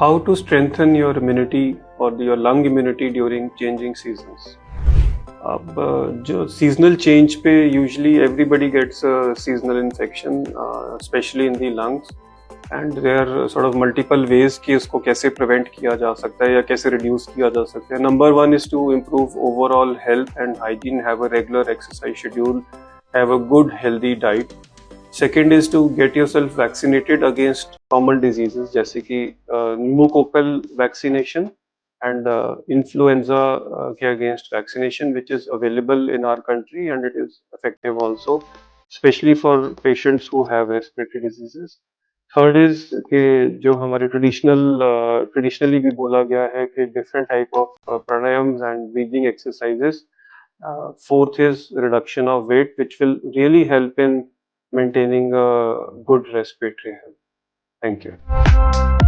How to strengthen your immunity or your lung immunity during changing seasons? अब जो seasonal change पे usually everybody gets a seasonal infection, especially in the lungs, and there are sort of multiple ways कि इसको कैसे prevent किया जा सकता है या कैसे reduce किया जा सकता है. Number one is to improve overall health and hygiene, have a regular exercise schedule, have a good healthy diet. Second is to get yourself vaccinated against common diseases जैसे कि pneumococcal vaccination and influenza के against vaccination, which is available in our country and it is effective also, especially for patients who have respiratory diseases. Third is कि जो हमारे traditionally भी बोला गया है कि different type of pranayams and breathing exercises. Fourth is reduction of weight, which will really help in maintaining a good respiratory health. Thank you.